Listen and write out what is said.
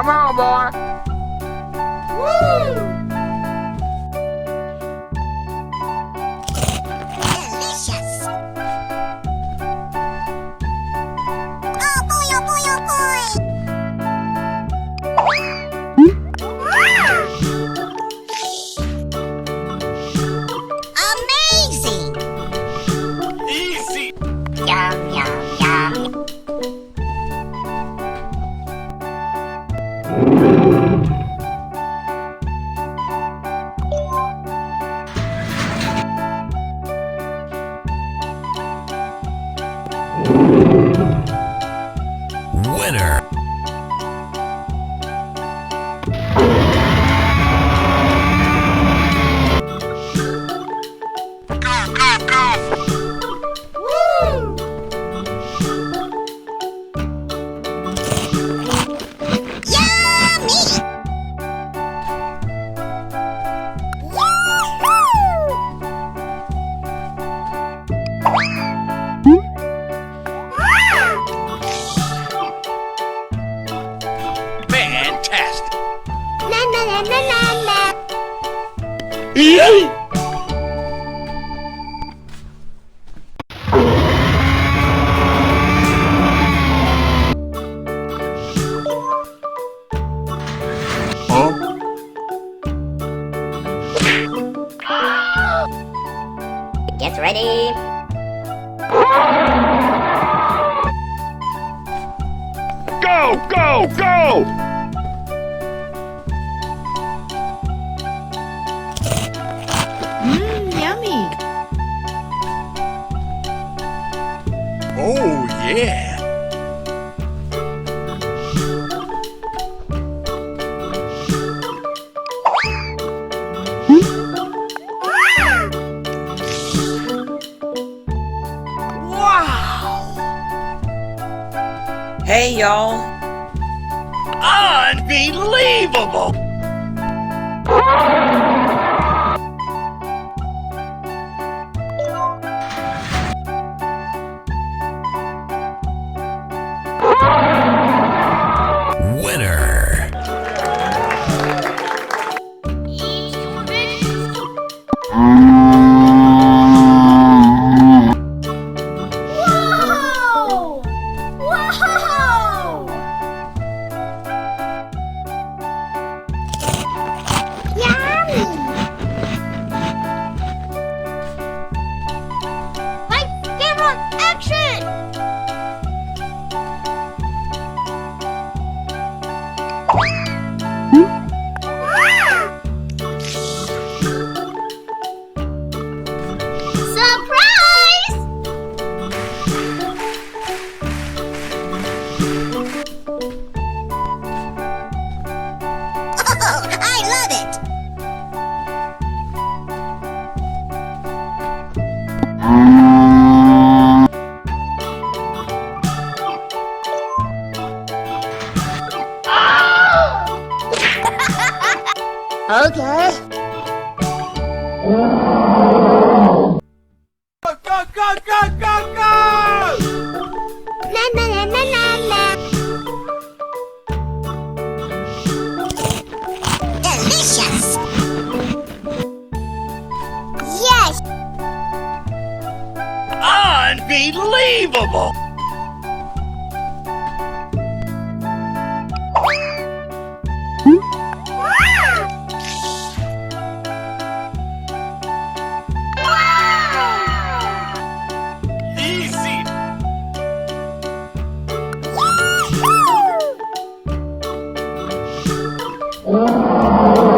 Come on, boy. Woo! Delicious! Oh boy, oh boy, oh boy! Amazing! Easy. Yum, yum, yum. Winner. Woo! Yummy! Fantastic. La la la la la la. Get ready. Go, go, go! Yummy. Oh, yeah. Hey, y'all. Unbelievable! Winner. Whoa! Whoa! Yummy! Light, camera, action! Surprise! Oh, I love it! Okay. Go, go, go, go, go, go! La la la la la la. Delicious. Yes. Unbelievable! Easy. Woo!